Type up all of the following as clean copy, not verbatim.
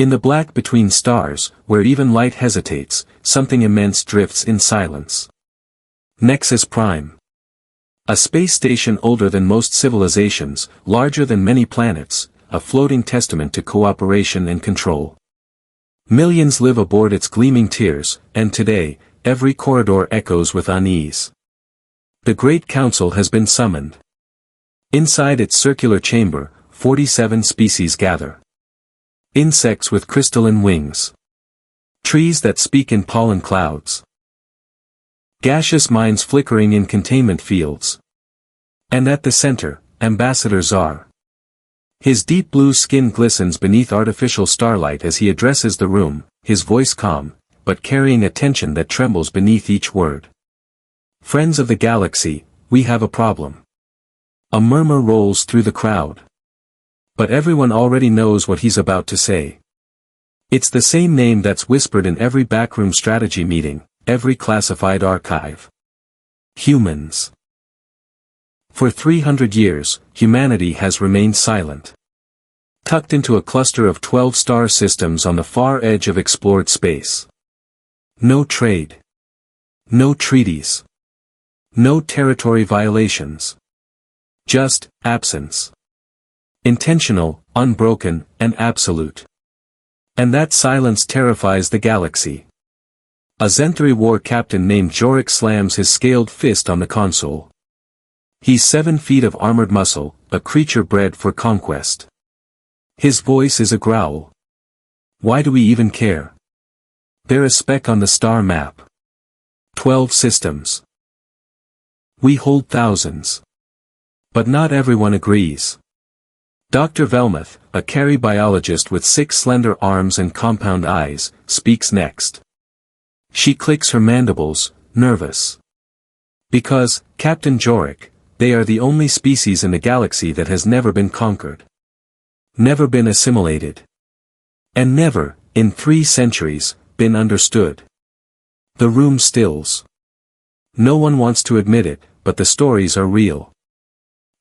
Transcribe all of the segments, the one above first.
In the black between stars, where even light hesitates, something immense drifts in silence. Nexus Prime. A space station older than most civilizations, larger than many planets, a floating testament to cooperation and control. Millions live aboard its gleaming tiers, and today, every corridor echoes with unease. The Great Council has been summoned. Inside its circular chamber, 47 species gather. Insects with crystalline wings. Trees that speak in pollen clouds. Gaseous mines flickering in containment fields. And at the center, Ambassador Czar. His deep blue skin glistens beneath artificial starlight as he addresses the room, his voice calm, but carrying a tension that trembles beneath each word. Friends of the galaxy, we have a problem. A murmur rolls through the crowd. But everyone already knows what he's about to say. It's the same name that's whispered in every backroom strategy meeting, every classified archive. Humans. For 300 years, humanity has remained silent. Tucked into a cluster of 12 star systems on the far edge of explored space. No trade. No treaties. No territory violations. Just absence. Intentional, unbroken, and absolute. And that silence terrifies the galaxy. A Zenthari war captain named Jorik slams his scaled fist on the console. He's 7 feet of armored muscle, a creature bred for conquest. His voice is a growl. Why do we even care? They're a speck on the star map. 12 systems. We hold thousands. But not everyone agrees. Dr. Velmuth, a Carry biologist with 6 slender arms and compound eyes, speaks next. She clicks her mandibles, nervous. Because, Captain Jorik, they are the only species in the galaxy that has never been conquered. Never been assimilated. And never, in 3 centuries, been understood. The room stills. No one wants to admit it, but the stories are real.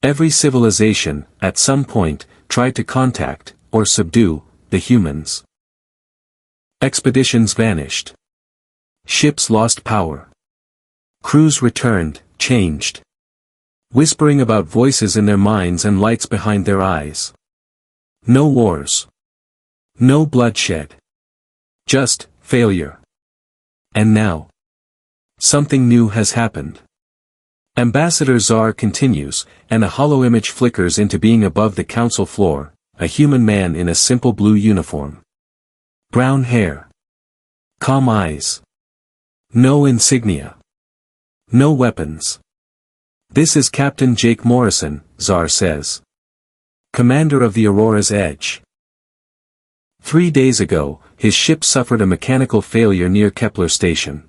Every civilization, at some point, tried to contact, or subdue, the humans. Expeditions vanished. Ships lost power. Crews returned, changed. Whispering about voices in their minds and lights behind their eyes. No wars. No bloodshed. Just, failure. And now. Something new has happened. Ambassador Czar continues, and a hollow image flickers into being above the council floor, a human man in a simple blue uniform. Brown hair. Calm eyes. No insignia. No weapons. This is Captain Jake Morrison, Czar says. Commander of the Aurora's Edge. 3 days ago, his ship suffered a mechanical failure near Kepler Station.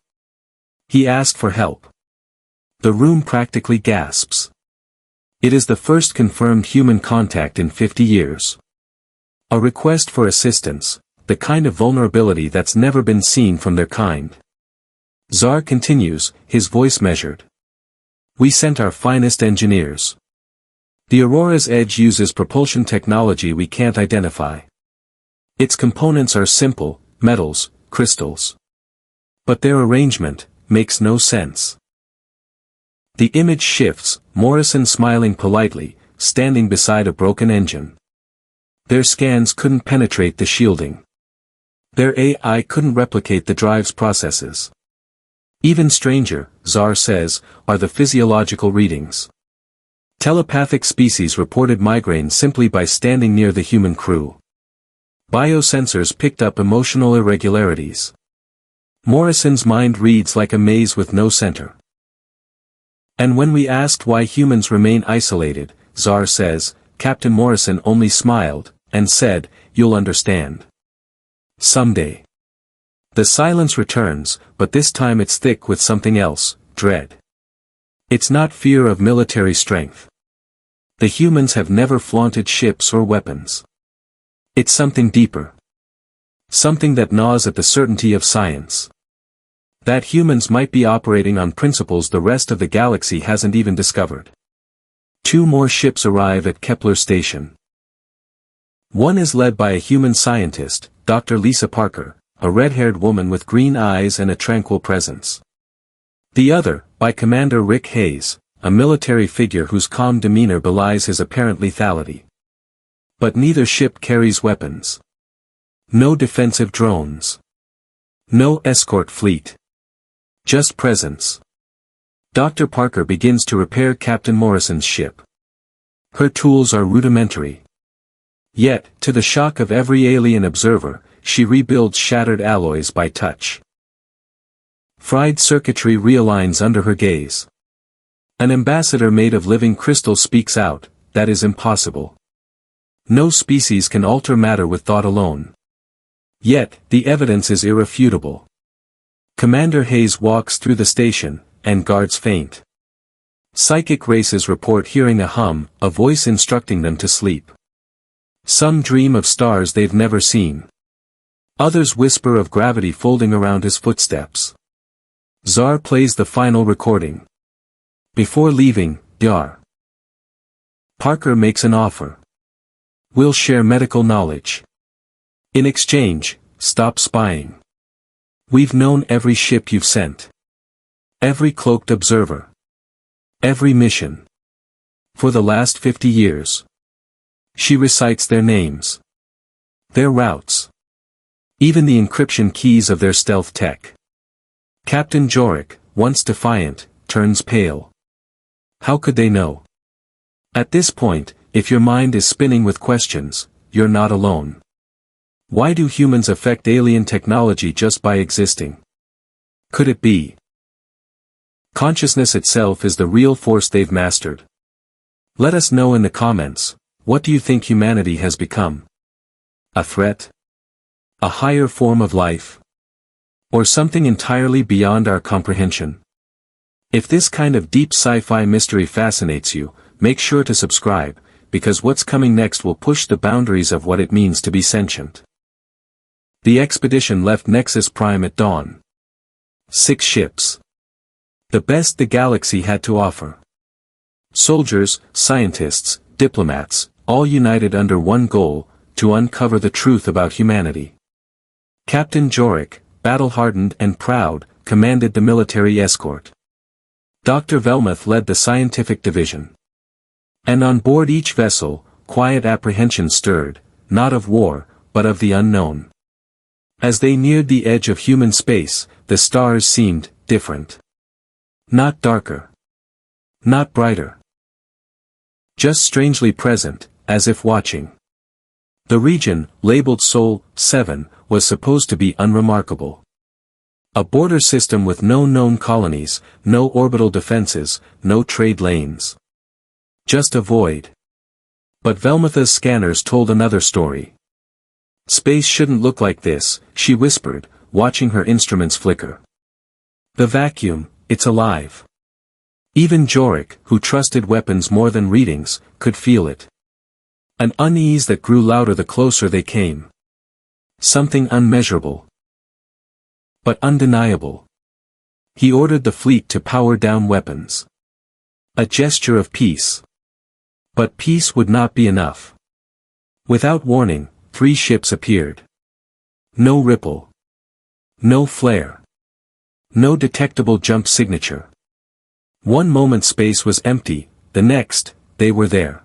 He asked for help. The room practically gasps. It is the first confirmed human contact in 50 years. A request for assistance, the kind of vulnerability that's never been seen from their kind. Czar continues, his voice measured. We sent our finest engineers. The Aurora's Edge uses propulsion technology we can't identify. Its components are simple, metals, crystals. But their arrangement makes no sense. The image shifts, Morrison smiling politely, standing beside a broken engine. Their scans couldn't penetrate the shielding. Their AI couldn't replicate the drive's processes. Even stranger, Czar says, are the physiological readings. Telepathic species reported migraine simply by standing near the human crew. Biosensors picked up emotional irregularities. Morrison's mind reads like a maze with no center. And when we asked why humans remain isolated, Czar says, Captain Morrison only smiled, and said, you'll understand. Someday. The silence returns, but this time it's thick with something else, dread. It's not fear of military strength. The humans have never flaunted ships or weapons. It's something deeper. Something that gnaws at the certainty of science. That humans might be operating on principles the rest of the galaxy hasn't even discovered. 2 more ships arrive at Kepler Station. One is led by a human scientist, Dr. Lisa Parker, a red-haired woman with green eyes and a tranquil presence. The other, by Commander Rick Hayes, a military figure whose calm demeanor belies his apparent lethality. But neither ship carries weapons. No defensive drones. No escort fleet. Just presence. Dr. Parker begins to repair Captain Morrison's ship. Her tools are rudimentary. Yet, to the shock of every alien observer, she rebuilds shattered alloys by touch. Fried circuitry realigns under her gaze. An ambassador made of living crystal speaks out, that is impossible. No species can alter matter with thought alone. Yet, the evidence is irrefutable. Commander Hayes walks through the station, and guards faint. Psychic races report hearing a hum, a voice instructing them to sleep. Some dream of stars they've never seen. Others whisper of gravity folding around his footsteps. Tsar plays the final recording. Before leaving, Dr. Parker makes an offer. We'll share medical knowledge. In exchange, stop spying. We've known every ship you've sent. Every cloaked observer. Every mission. For the last 50 years. She recites their names. Their routes. Even the encryption keys of their stealth tech. Captain Jorik, once defiant, turns pale. How could they know? At this point, if your mind is spinning with questions, you're not alone. Why do humans affect alien technology just by existing? Could it be? Consciousness itself is the real force they've mastered. Let us know in the comments, what do you think humanity has become? A threat? A higher form of life? Or something entirely beyond our comprehension? If this kind of deep sci-fi mystery fascinates you, make sure to subscribe, because what's coming next will push the boundaries of what it means to be sentient. The expedition left Nexus Prime at dawn. 6 ships. The best the galaxy had to offer. Soldiers, scientists, diplomats, all united under one goal, to uncover the truth about humanity. Captain Jorik, battle-hardened and proud, commanded the military escort. Dr. Velmuth led the scientific division. And on board each vessel, quiet apprehension stirred, not of war, but of the unknown. As they neared the edge of human space, the stars seemed different. Not darker. Not brighter. Just strangely present, as if watching. The region, labeled Sol 7, was supposed to be unremarkable. A border system with no known colonies, no orbital defenses, no trade lanes. Just a void. But Velmutha's scanners told another story. Space shouldn't look like this, she whispered, watching her instruments flicker. The vacuum, it's alive. Even Jorik, who trusted weapons more than readings, could feel it. An unease that grew louder the closer they came. Something unmeasurable. But undeniable. He ordered the fleet to power down weapons. A gesture of peace. But peace would not be enough. Without warning, 3 ships appeared. No ripple. No flare. No detectable jump signature. One moment space was empty, the next, they were there.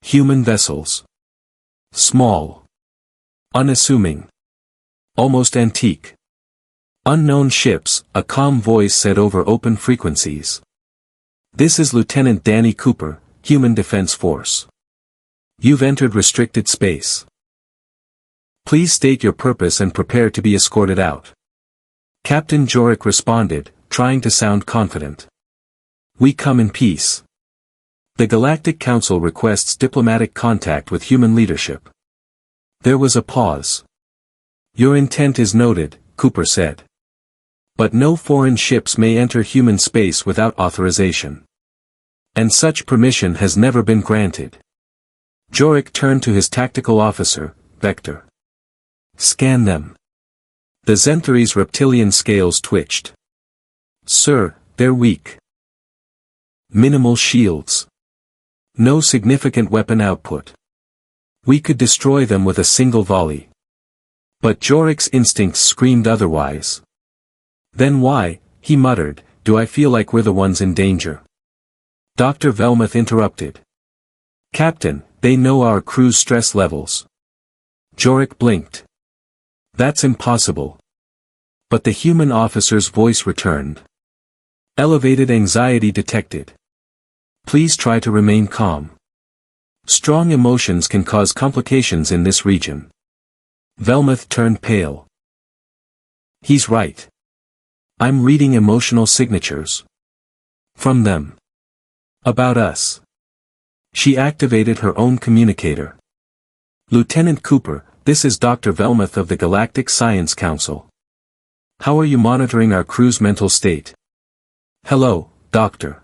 Human vessels. Small. Unassuming. Almost antique. Unknown ships, a calm voice said over open frequencies. This is Lieutenant Danny Cooper, Human Defense Force. You've entered restricted space. Please state your purpose and prepare to be escorted out. Captain Jorik responded, trying to sound confident. We come in peace. The Galactic Council requests diplomatic contact with human leadership. There was a pause. Your intent is noted, Cooper said. But no foreign ships may enter human space without authorization. And such permission has never been granted. Jorik turned to his tactical officer, Vector. Scan them. The Zenthuri's reptilian scales twitched. Sir, they're weak. Minimal shields. No significant weapon output. We could destroy them with a single volley. But Jorik's instincts screamed otherwise. Then why, he muttered, do I feel like we're the ones in danger? Dr. Velmuth interrupted. Captain, they know our crew's stress levels. Jorik blinked. That's impossible. But the human officer's voice returned. Elevated anxiety detected. Please try to remain calm. Strong emotions can cause complications in this region. Velmuth turned pale. He's right. I'm reading emotional signatures. From them. About us. She activated her own communicator. Lieutenant Cooper, this is Dr. Velmuth of the Galactic Science Council. How are you monitoring our crew's mental state? Hello, Doctor.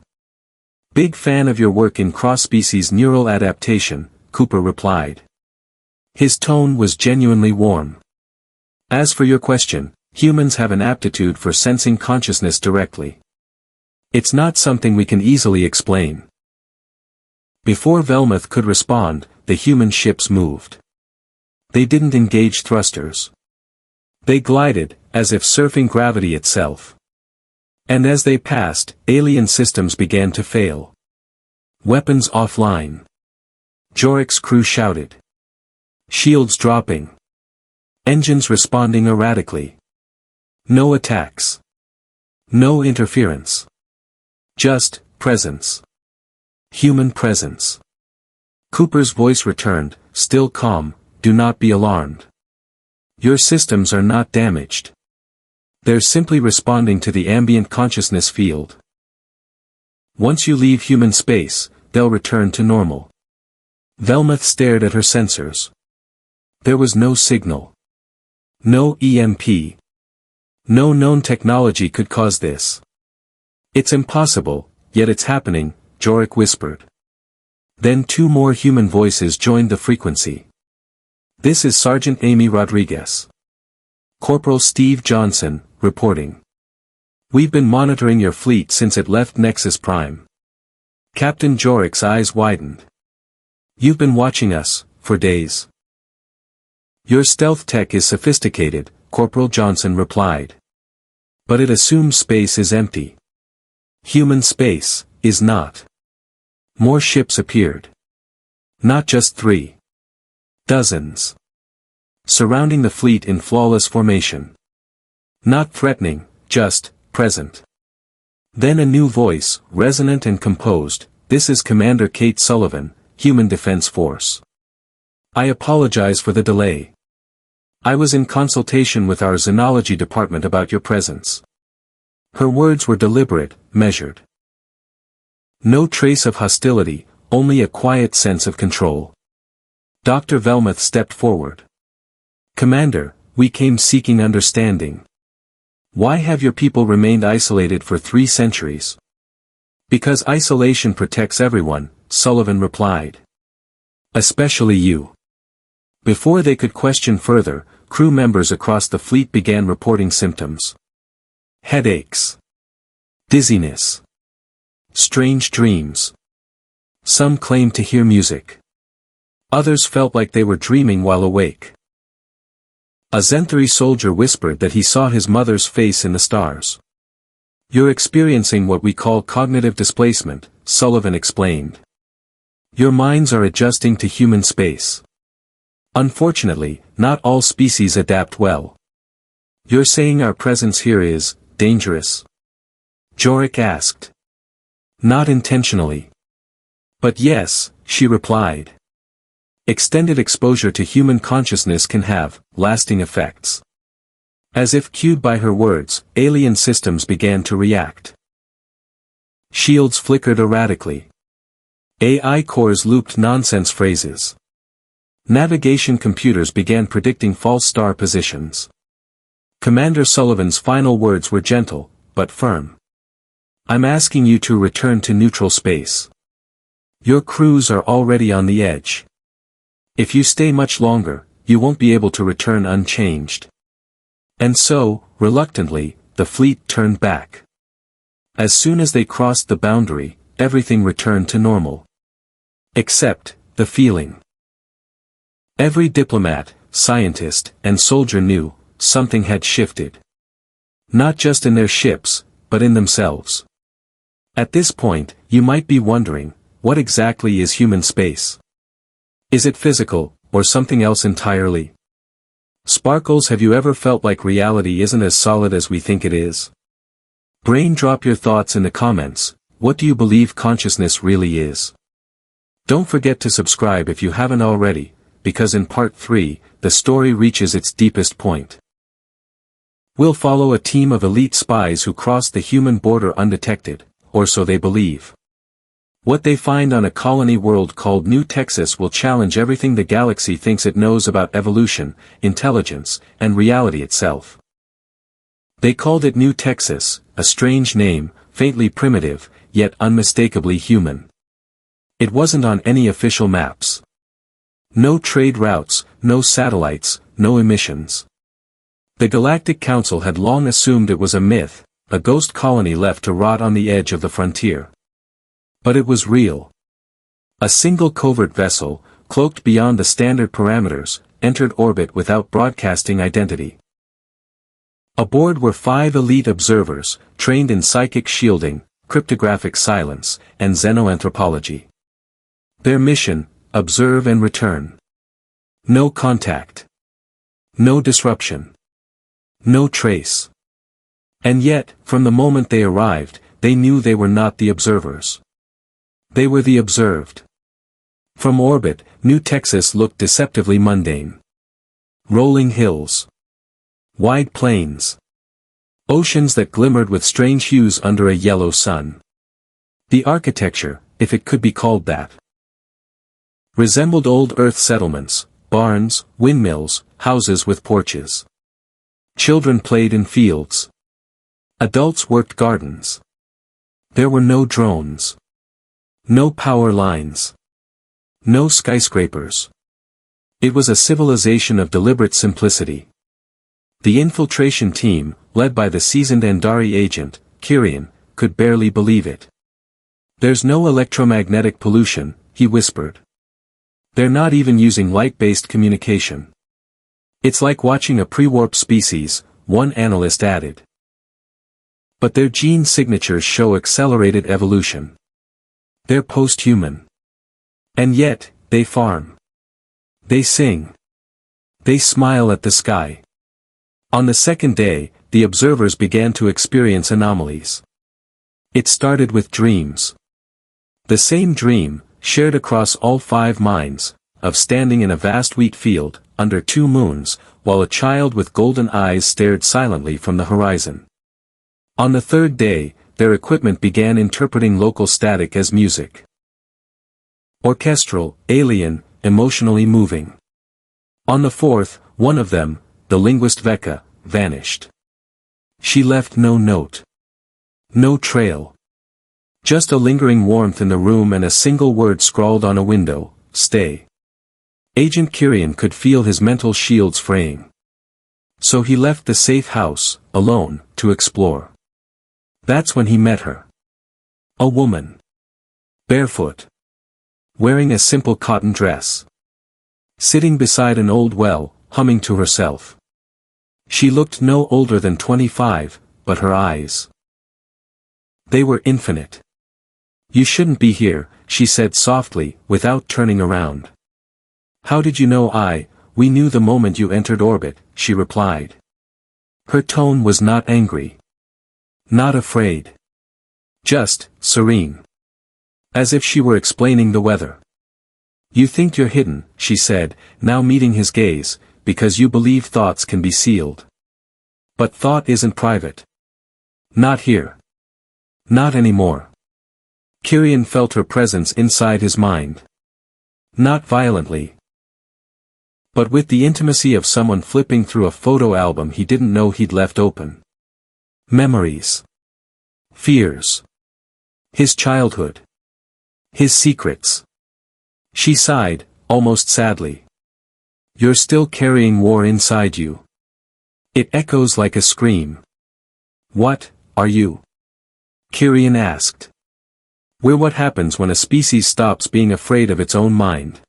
Big fan of your work in cross-species neural adaptation, Cooper replied. His tone was genuinely warm. As for your question, humans have an aptitude for sensing consciousness directly. It's not something we can easily explain. Before Velmuth could respond, the human ships moved. They didn't engage thrusters. They glided, as if surfing gravity itself. And as they passed, alien systems began to fail. Weapons offline. Jorik's crew shouted. Shields dropping. Engines responding erratically. No attacks. No interference. Just, presence. Human presence. Cooper's voice returned, still calm, do not be alarmed. Your systems are not damaged. They're simply responding to the ambient consciousness field. Once you leave human space, they'll return to normal. Velmuth stared at her sensors. There was no signal. No EMP. No known technology could cause this. It's impossible, yet it's happening, Jorik whispered. Then two more human voices joined the frequency. This is Sergeant Amy Rodriguez. Corporal Steve Johnson, reporting. We've been monitoring your fleet since it left Nexus Prime. Captain Jorik's eyes widened. You've been watching us, for days. Your stealth tech is sophisticated, Corporal Johnson replied. But it assumes space is empty. Human space, is not. More ships appeared. Not just 3. Dozens. Surrounding the fleet in flawless formation. Not threatening, just, present. Then a new voice, resonant and composed, this is Commander Kate Sullivan, Human Defense Force. I apologize for the delay. I was in consultation with our Xenology department about your presence. Her words were deliberate, measured. No trace of hostility, only a quiet sense of control. Dr. Velmuth stepped forward. Commander, we came seeking understanding. Why have your people remained isolated for 3 centuries? Because isolation protects everyone, Sullivan replied. Especially you. Before they could question further, crew members across the fleet began reporting symptoms. Headaches. Dizziness. Strange dreams. Some claimed to hear music. Others felt like they were dreaming while awake. A Zenthari soldier whispered that he saw his mother's face in the stars. You're experiencing what we call cognitive displacement, Sullivan explained. Your minds are adjusting to human space. Unfortunately, not all species adapt well. You're saying our presence here is dangerous? Jorik asked. Not intentionally. But yes, she replied. Extended exposure to human consciousness can have lasting effects. As if cued by her words, alien systems began to react. Shields flickered erratically. AI cores looped nonsense phrases. Navigation computers began predicting false star positions. Commander Sullivan's final words were gentle, but firm. I'm asking you to return to neutral space. Your crews are already on the edge. If you stay much longer, you won't be able to return unchanged. And so, reluctantly, the fleet turned back. As soon as they crossed the boundary, everything returned to normal. Except, the feeling. Every diplomat, scientist, and soldier knew, something had shifted. Not just in their ships, but in themselves. At this point, you might be wondering, what exactly is human space? Is it physical, or something else entirely? Sparkles, have you ever felt like reality isn't as solid as we think it is? Brain, drop your thoughts in the comments. What do you believe consciousness really is? Don't forget to subscribe if you haven't already, because in part 3, the story reaches its deepest point. We'll follow a team of elite spies who cross the human border undetected, or so they believe. What they find on a colony world called New Texas will challenge everything the galaxy thinks it knows about evolution, intelligence, and reality itself. They called it New Texas, a strange name, faintly primitive, yet unmistakably human. It wasn't on any official maps. No trade routes, no satellites, no emissions. The Galactic Council had long assumed it was a myth, a ghost colony left to rot on the edge of the frontier. But it was real. A single covert vessel, cloaked beyond the standard parameters, entered orbit without broadcasting identity. Aboard were 5 elite observers, trained in psychic shielding, cryptographic silence, and xenoanthropology. Their mission, observe and return. No contact. No disruption. No trace. And yet, from the moment they arrived, they knew they were not the observers. They were the observed. From orbit, New Texas looked deceptively mundane. Rolling hills. Wide plains. Oceans that glimmered with strange hues under a yellow sun. The architecture, if it could be called that, resembled old Earth settlements, barns, windmills, houses with porches. Children played in fields. Adults worked gardens. There were no drones. No power lines. No skyscrapers. It was a civilization of deliberate simplicity. The infiltration team, led by the seasoned Andari agent, Kyrian, could barely believe it. There's no electromagnetic pollution, he whispered. They're not even using light-based communication. It's like watching a pre-warp species, one analyst added. But their gene signatures show accelerated evolution. They're post-human. And yet, they farm. They sing. They smile at the sky. On the second day, the observers began to experience anomalies. It started with dreams. The same dream, shared across all 5 minds, of standing in a vast wheat field, under 2 moons, while a child with golden eyes stared silently from the horizon. On the 3rd day, their equipment began interpreting local static as music. Orchestral, alien, emotionally moving. On the 4th, one of them, the linguist Veka, vanished. She left no note. No trail. Just a lingering warmth in the room and a single word scrawled on a window, stay. Agent Kyrian could feel his mental shields fraying. So he left the safe house, alone, to explore. That's when he met her. A woman. Barefoot. Wearing a simple cotton dress. Sitting beside an old well, humming to herself. She looked no older than 25, but her eyes. They were infinite. You shouldn't be here, she said softly, without turning around. How did you know we knew the moment you entered orbit, she replied. Her tone was not angry. Not afraid. Just, serene. As if she were explaining the weather. You think you're hidden, she said, now meeting his gaze, because you believe thoughts can be sealed. But thought isn't private. Not here. Not anymore. Kyrian felt her presence inside his mind. Not violently. But with the intimacy of someone flipping through a photo album he didn't know he'd left open. Memories. Fears. His childhood. His secrets. She sighed, almost sadly. You're still carrying war inside you. It echoes like a scream. What, are you? Kyrian asked. We're what happens when a species stops being afraid of its own mind.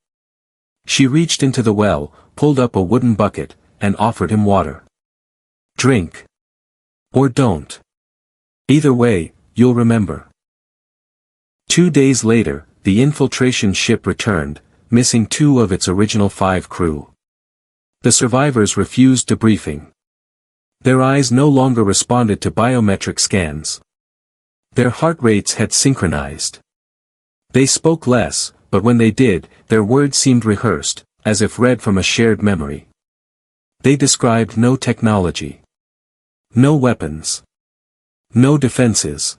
She reached into the well, pulled up a wooden bucket, and offered him water. Drink. Or don't. Either way, you'll remember. 2 days later, the infiltration ship returned, missing 2 of its original 5 crew. The survivors refused debriefing. Their eyes no longer responded to biometric scans. Their heart rates had synchronized. They spoke less, but when they did, their words seemed rehearsed, as if read from a shared memory. They described no technology. No weapons. No defenses.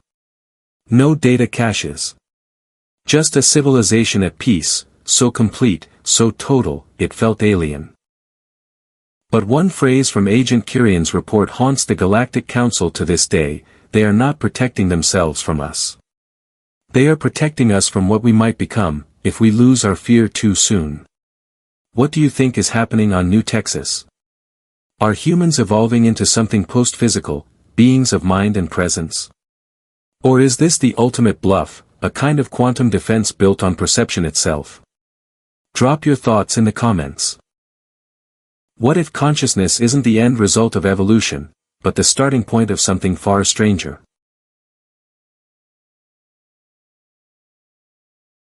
No data caches. Just a civilization at peace, so complete, so total, it felt alien. But one phrase from Agent Curion's report haunts the Galactic Council to this day: they are not protecting themselves from us. They are protecting us from what we might become, if we lose our fear too soon. What do you think is happening on New Texas? Are humans evolving into something post-physical, beings of mind and presence? Or is this the ultimate bluff, a kind of quantum defense built on perception itself? Drop your thoughts in the comments. What if consciousness isn't the end result of evolution, but the starting point of something far stranger?